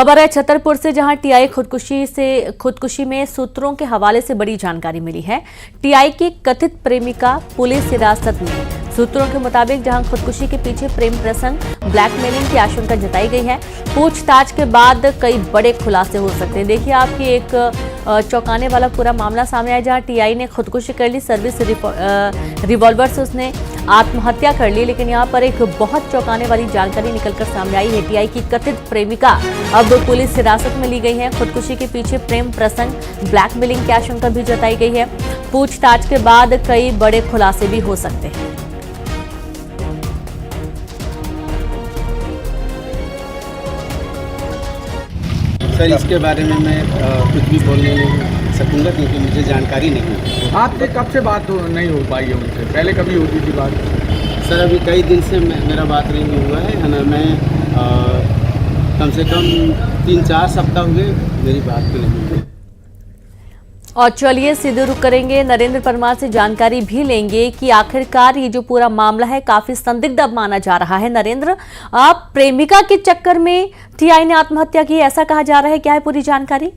खबर है छतरपुर से, जहां टीआई खुदकुशी में सूत्रों के हवाले से बड़ी जानकारी मिली है। टीआई की कथित प्रेमिका पुलिस हिरासत में। सूत्रों के मुताबिक जहां खुदकुशी के पीछे प्रेम प्रसंग, ब्लैकमेलिंग की आशंका जताई गई है। पूछताछ के बाद कई बड़े खुलासे हो सकते हैं। देखिए आपकी एक चौंकाने वाला पूरा मामला सामने आया, जहां टीआई ने खुदकुशी कर ली, सर्विस रिवॉल्वर से उसने आत्महत्या कर ली। लेकिन यहां पर एक बहुत चौंकाने वाली जानकारी निकलकर सामने आई है। टीआई की कथित प्रेमिका अब पुलिस हिरासत में ली गई है। खुदकुशी के पीछे प्रेम प्रसंग, ब्लैकमेलिंग की आशंका भी जताई गई है। पूछताछ के बाद कई बड़े खुलासे भी हो सकते हैं। सर, इसके बारे में मैं कुछ भी बोलने नहीं सकूंगा क्योंकि मुझे जानकारी नहीं है। आपसे कब से बात नहीं हो पाई है उनसे? पहले कभी होती थी बात? सर, अभी कई दिन से मेरा बात नहीं हुआ है ना। मैं कम से कम 3-4 सप्ताह हुए मेरी बात तो नहीं हुई। और चलिए सीधे रुक करेंगे, नरेंद्र परमार से जानकारी भी लेंगे कि आखिरकार ये जो पूरा मामला है काफी संदिग्ध अब माना जा रहा है। नरेंद्र, आप प्रेमिका के चक्कर में टीआई ने आत्महत्या की, ऐसा कहा जा रहा है, क्या है पूरी जानकारी?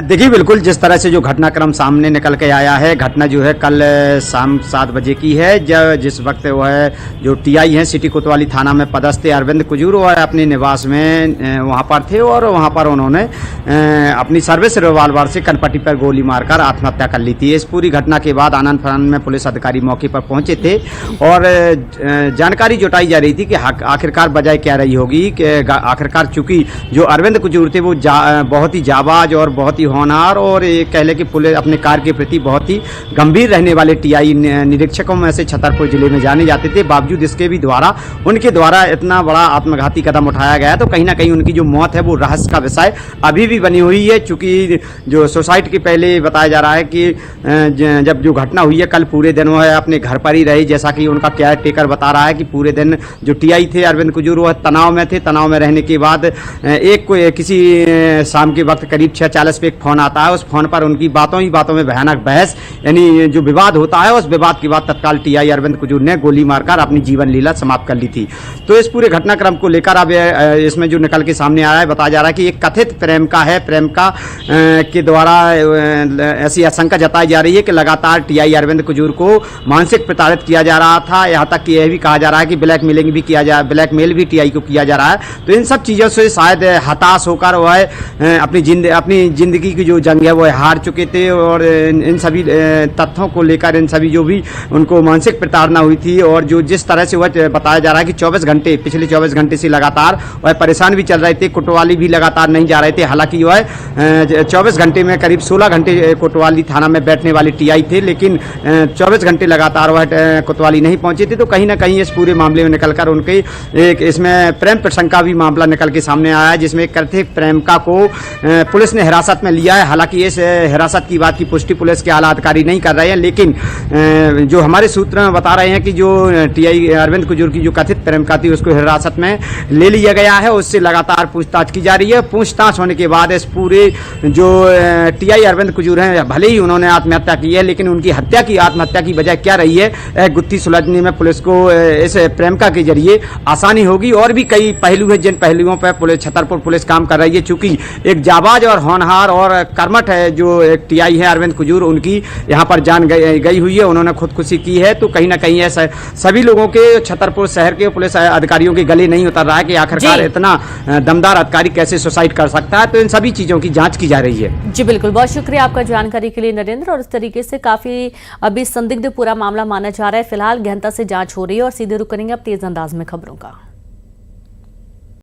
देखिए, बिल्कुल जिस तरह से जो घटनाक्रम सामने निकल के आया है, घटना जो है कल शाम 7 बजे की है, जिस वक्त वो है जो टीआई है सिटी कोतवाली थाना में पदस्थ अरविंद कुजूर और अपने निवास में वहां पर थे और वहां पर उन्होंने अपनी सर्विस रिवॉल्वर से कनपट्टी पर गोली मारकर आत्महत्या कर ली थी। इस पूरी घटना के बाद आनंद फानंद में पुलिस अधिकारी मौके पर पहुंचे थे और जानकारी जुटाई जा रही थी कि आखिरकार वजह क्या रही होगी। कि आखिरकार चूंकि जो अरविंद कुजूर थे वो बहुत ही जाबाज और बहुत ही होनहार और कह ले कि पुलिस अपने कार्य के प्रति बहुत ही गंभीर रहने वाले टीआई निरीक्षकों में से छतरपुर जिले में जाने जाते थे। बावजूद इसके भी उनके द्वारा इतना बड़ा आत्मघाती कदम उठाया गया, तो कहीं ना कहीं उनकी जो मौत है वो रहस्य का विषय अभी भी बनी हुई है। चूंकि जो सुसाइड के पहले बताया जा रहा है कि जब जो घटना हुई है कल पूरे दिन वो है अपने घर पर ही रहे, जैसा कि उनका केयर टेकर बता रहा है कि पूरे दिन जो टीआई थे अरविंद कुजूर वह तनाव में थे। तनाव में रहने के बाद किसी शाम के वक्त करीब 6:40 पे एक फोन आता है। उस फोन पर उनकी बातों में भयानक बहस यानी जो विवाद होता है, उस विवाद के बाद तत्काल टीआई अरविंद कुजूर ने गोली मारकर अपनी जीवन लीला समाप्त कर ली थी। तो इस पूरे घटनाक्रम को लेकर अब इसमें जो निकल के सामने आया है, बताया जा रहा है कि एक कथित प्रेमिका के द्वारा ऐसी आशंका जताई जा रही है कि लगातार टीआई अरविंद कुजूर को मानसिक प्रताड़ित किया जा रहा था। यहाँ तक कि यह भी कहा जा रहा है कि ब्लैकमेल भी टीआई को किया जा रहा है। तो इन सब चीजों से शायद हताश होकर वह अपनी जिंदगी की जो जंग है वो हार चुके थे और इन सभी तथ्यों को लेकर इन सभी जो भी उनको मानसिक प्रताड़ना हुई थी और जो जिस तरह से वह बताया जा रहा है कि पिछले 24 घंटे से लगातार वह परेशान भी चल रहे थे। कोतवाली भी लगातार नहीं जा रहे थे। हालांकि वह 24 घंटे में करीब 16 घंटे कोतवाली थाना में बैठने वाले टीआई थे, लेकिन 24 घंटे लगातार वह कोतवाली नहीं पहुंचे थे। तो कहीं ना कहीं इस पूरे मामले में निकलकर उनके एक इसमें प्रेम प्रसंग का भी मामला निकल के सामने आया है, जिसमें कथित प्रेमिका को पुलिस ने हिरासत में लिया है। हालांकि इस हिरासत की बात की पुष्टि पुलिस के आला अधिकारी नहीं कर रहे हैं, लेकिन जो हमारे सूत्र बता रहे हैं कि जो टीआई अरविंद कुजूर की जो कथित प्रेमिका थी उसको हिरासत में ले लिया गया है। उससे लगातार पूछताछ की जा रही है। पूछताछ होने के बाद इस पूरे जो टीआई अरविंद कुजूर हैं, भले ही उन्होंने आत्महत्या की है, लेकिन उनकी आत्महत्या की वजह क्या रही है, गुत्थी सुलझने में पुलिस को इस प्रेमिका के जरिए आसानी होगी। और भी कई पहलू है जिन पहलुओं पर छतरपुर पुलिस काम कर रही है। चूंकि एक जाबाज और होनहार और कर्मठ है जो एक टीआई है अरविंद कुजूर, उनकी यहाँ पर जान गई हुई है, उन्होंने खुदकुशी की है। तो कहीं ना कहीं ऐसा सभी लोगों के छतरपुर शहर के पुलिस अधिकारियों के गले नहीं उतर रहा है कि आखिरकार इतना दमदार अधिकारी कैसे सुसाइड कर सकता है। तो इन सभी चीजों की जांच की जा रही है। जी बिल्कुल, बहुत शुक्रिया आपका जानकारी के लिए नरेंद्र। और इस तरीके से काफी अभी संदिग्ध पूरा मामला माना जा रहा है। फिलहाल गहनता से जांच हो रही है और सीधे रुक करेंगे अब तेज अंदाज में खबरों का।